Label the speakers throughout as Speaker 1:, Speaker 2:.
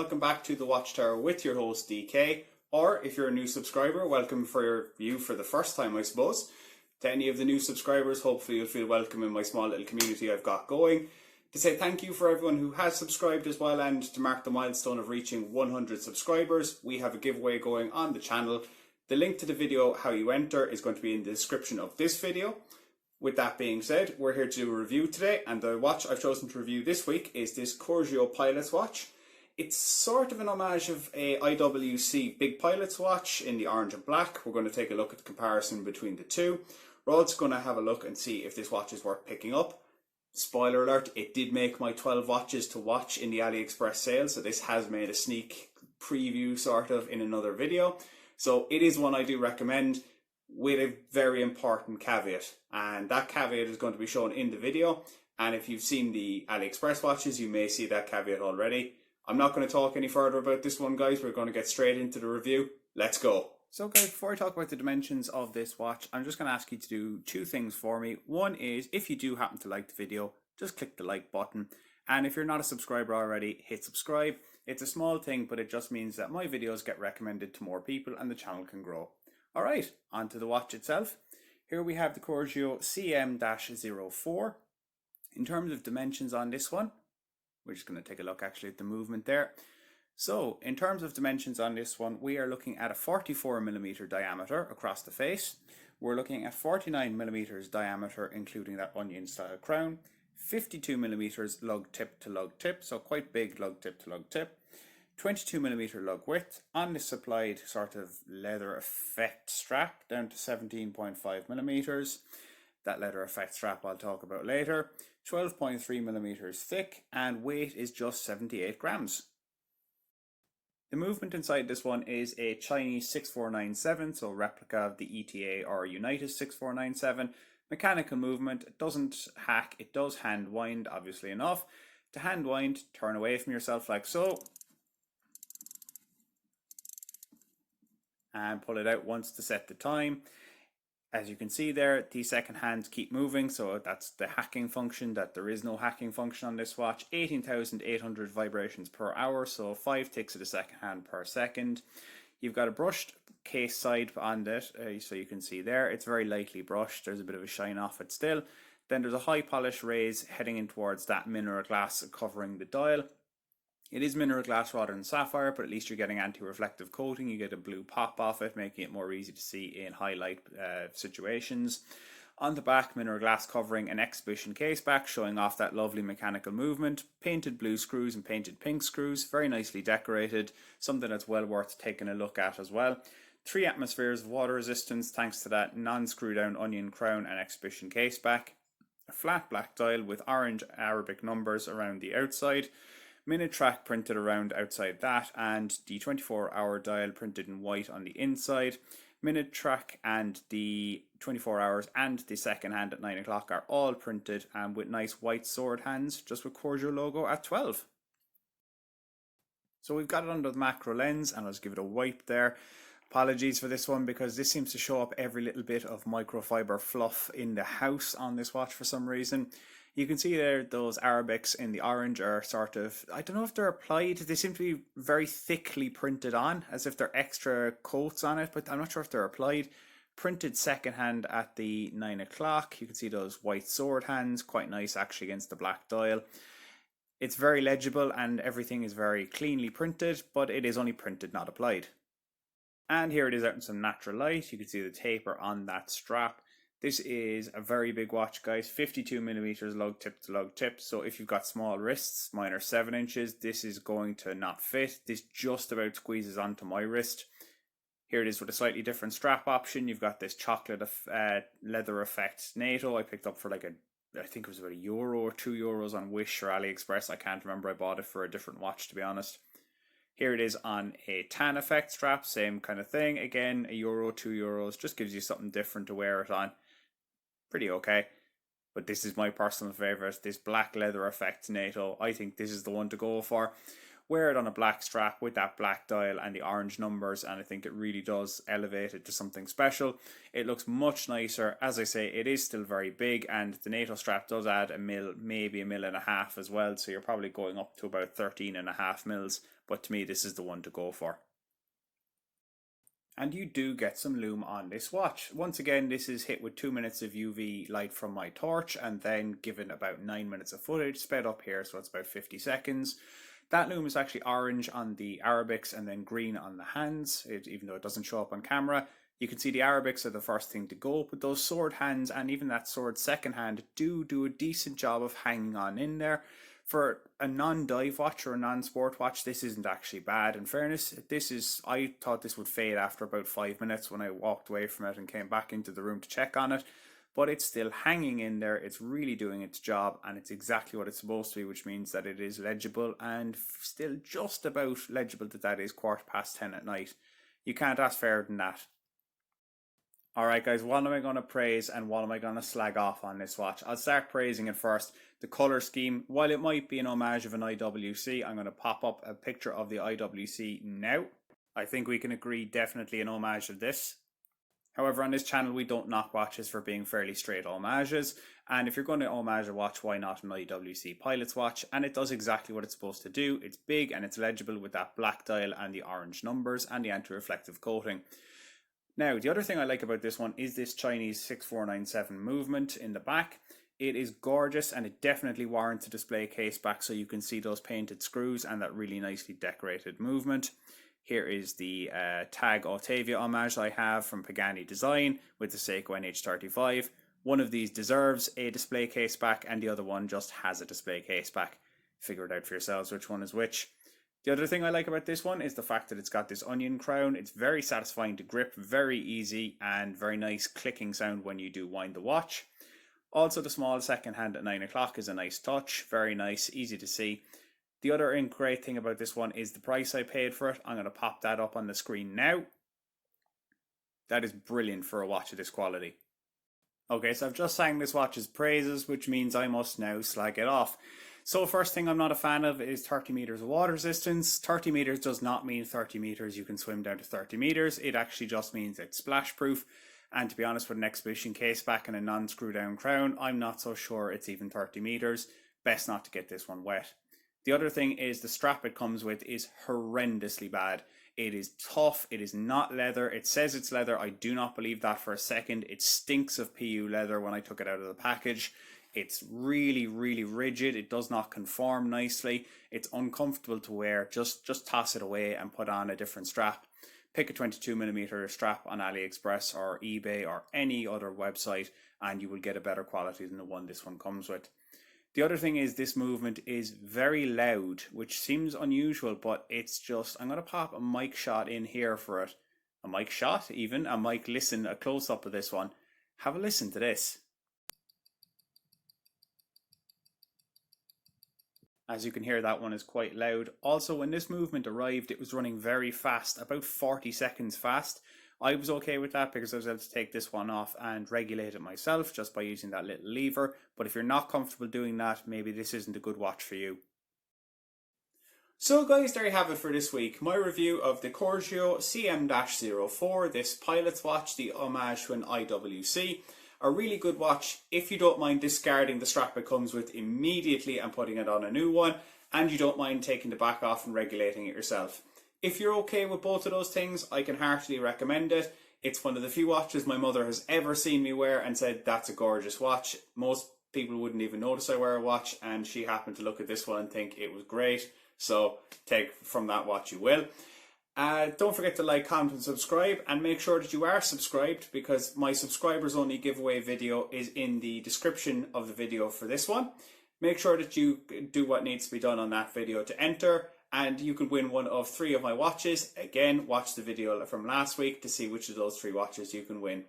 Speaker 1: welcome back to the Watchtower with your host DK, or if you're a new subscriber, welcome for you for the first time, I suppose. To any of the new subscribers, hopefully you'll feel welcome in my small little community I've got going. To say thank you for everyone who has subscribed as well, and to mark the milestone of reaching 100 subscribers, we have a giveaway going on the channel. The link to the video, how you enter, is going to be in the description of this video. With that being said, we're here to do a review today, and the watch I've chosen to review this week is this Corgeut Pilot's watch. It's sort of an homage of a IWC Big Pilot's watch in the orange and black. We're going to take a look at the comparison between the two. We're also going to have a look and see if this watch is worth picking up. Spoiler alert, it did make my 12 watches to watch in the AliExpress sale, so this has made a sneak preview sort of in another video. So it is one I do recommend, with a very important caveat, and that caveat is going to be shown in the video. And if you've seen the AliExpress watches, you may see that caveat already. I'm not going to talk any further about this one, guys. We're going to get straight into the review. Let's go. So guys, before I talk about the dimensions of this watch, I'm just going to ask you to do two things for me. One is, if you do happen to like the video, just click the like button. And if you're not a subscriber already, hit subscribe. It's a small thing, but it just means that my videos get recommended to more people and the channel can grow. Alright, on to the watch itself. Here we have the Corgeut CM04. In terms of dimensions on this one, we're just going to take a look actually at the movement there. So, in terms of dimensions on this one, we are looking at a 44mm diameter across the face. We're looking at 49mm diameter, including that onion style crown. 52mm lug tip to lug tip, so quite big lug tip to lug tip. 22mm lug width on this supplied sort of leather effect strap down to 17.5mm. That leather effect strap I'll talk about later. 12.3mm thick, and weight is just 78 grams. The movement inside this one is a Chinese 6497, so replica of the ETA or United 6497. Mechanical movement. It doesn't hack, it does hand wind, obviously enough. To hand wind, turn away from yourself like so, and pull it out once to set the time. As you can see there, the second hands keep moving, so that's the hacking function, that there is no hacking function on this watch. 18,800 vibrations per hour, so 5 ticks of the second hand per second. You've got a brushed case side on it, so you can see there, it's very lightly brushed, there's a bit of a shine off it still. Then there's a high polish raise heading in towards that mineral glass covering the dial. It is mineral glass rather than sapphire, but at least you're getting anti-reflective coating. You get a blue pop off it, making it more easy to see in highlight situations. On the back, mineral glass covering an exhibition case back, showing off that lovely mechanical movement. Painted blue screws and painted pink screws, very nicely decorated. Something that's well worth taking a look at as well. 3 atmospheres of water resistance thanks to that non-screw down onion crown and exhibition case back. A flat black dial with orange Arabic numbers around the outside. Minute track printed around outside that, and the 24-hour dial printed in white on the inside. Minute track and the 24 hours and the second hand at 9 o'clock are all printed and with nice white sword hands, just with Corgeut logo at 12. So we've got it under the macro lens, and I'll just give it a wipe there. Apologies for this one, because this seems to show up every little bit of microfiber fluff in the house on this watch for some reason. You can see there those Arabics in the orange are sort of, I don't know if they're applied, they seem to be very thickly printed on, as if they're extra coats on it, but I'm not sure if they're applied. Printed second hand at the 9 o'clock, you can see those white sword hands, quite nice actually against the black dial. It's very legible and everything is very cleanly printed, but it is only printed, not applied. And here it is out in some natural light. You can see the taper on that strap. This is a very big watch, guys. 52mm lug tip to lug tip. So if you've got small wrists, mine are 7 inches, this is going to not fit. This just about squeezes onto my wrist. Here it is with a slightly different strap option. You've got this chocolate leather effect NATO. I picked up for like I think it was about €1 or €2 on Wish or AliExpress. I can't remember. I bought it for a different watch, to be honest. Here it is on a tan effect strap, same kind of thing. Again, €1, €2, just gives you something different to wear it on. Pretty okay, but this is my personal favourite, this black leather effect NATO. I think this is the one to go for. Wear it on a black strap with that black dial and the orange numbers, and I think it really does elevate it to something special. It looks much nicer. As I say, it is still very big, and the NATO strap does add a mil, maybe a mil and a half as well, so you're probably going up to about 13.5 mils. but to me this is the one to go for. And you do get some lume on this watch. Once again, this is hit with 2 minutes of UV light from my torch and then given about 9 minutes of footage, sped up here, so it's about 50 seconds. That lume is actually orange on the Arabics and then green on the hands, even though it doesn't show up on camera. You can see the Arabics are the first thing to go, but those sword hands and even that sword second hand do a decent job of hanging on in there. For a non-dive watch or a non-sport watch, this isn't actually bad. In fairness, I thought this would fade after about 5 minutes when I walked away from it and came back into the room to check on it. But it's still hanging in there, it's really doing its job, and it's exactly what it's supposed to be, which means that it is legible and still just about legible that is 10:15 at night. You can't ask fairer than that. Alright guys, what am I going to praise and what am I going to slag off on this watch? I'll start praising it first. The colour scheme, while it might be an homage of an IWC, I'm going to pop up a picture of the IWC now. I think we can agree definitely an homage of this. However, on this channel we don't knock watches for being fairly straight homages, and if you're going to homage a watch, why not an IWC pilot's watch? And it does exactly what it's supposed to do. It's big and it's legible with that black dial and the orange numbers and the anti-reflective coating. Now, the other thing I like about this one is this Chinese 6497 movement in the back. It is gorgeous and it definitely warrants a display case back so you can see those painted screws and that really nicely decorated movement. Here is the Tag Octavia homage I have from Pagani Design with the Seiko NH35. One of these deserves a display case back and the other one just has a display case back. Figure it out for yourselves which one is which. The other thing I like about this one is the fact that it's got this onion crown. It's very satisfying to grip, very easy, and very nice clicking sound when you do wind the watch. Also, the small second hand at 9 o'clock is a nice touch, very nice, easy to see. The other great thing about this one is the price I paid for it. I'm going to pop that up on the screen now. That is brilliant for a watch of this quality. Okay, so I've just sang this watch's praises, which means I must now slag it off. So first thing I'm not a fan of is 30 meters of water resistance. 30 meters does not mean 30 meters you can swim down to 30 meters. It actually just means it's splash proof. And to be honest, with an expedition case back and a non-screw down crown, I'm not so sure it's even 30 meters. Best not to get this one wet. The other thing is the strap it comes with is horrendously bad. It is tough, it is not leather. It says it's leather, I do not believe that for a second. It stinks of PU leather when I took it out of the package. It's really rigid, it does not conform nicely, it's uncomfortable to wear. Just toss it away and put on a different strap. Pick a 22mm strap on AliExpress or eBay or any other website and you will get a better quality than the one this one comes with. The other thing is this movement is very loud, which seems unusual, but it's just, I'm going to pop a mic shot in here for it. A mic shot even, a mic listen, a close-up of this one. Have a listen to this. As you can hear, that one is quite loud. Also, when this movement arrived, it was running very fast, about 40 seconds fast. I was okay with that because I was able to take this one off and regulate it myself just by using that little lever. But if you're not comfortable doing that, maybe this isn't a good watch for you. So guys, there you have it for this week. My review of the Corgeut CM04, this pilot's watch, the homage to an IWC. A really good watch if you don't mind discarding the strap it comes with immediately and putting it on a new one, and you don't mind taking the back off and regulating it yourself. If you're okay with both of those things, I can heartily recommend it. It's one of the few watches my mother has ever seen me wear and said, that's a gorgeous watch. Most people wouldn't even notice I wear a watch, and she happened to look at this one and think it was great. So take from that what you will. Don't forget to like, comment and subscribe, and make sure that you are subscribed because my subscribers only giveaway video is in the description of the video for this one. Make sure that you do what needs to be done on that video to enter, and you can win one of 3 of my watches. Again, watch the video from last week to see which of those 3 watches you can win.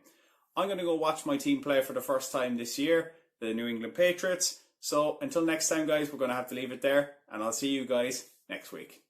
Speaker 1: I'm going to go watch my team play for the first time this year, the New England Patriots. So until next time guys, we're going to have to leave it there, and I'll see you guys next week.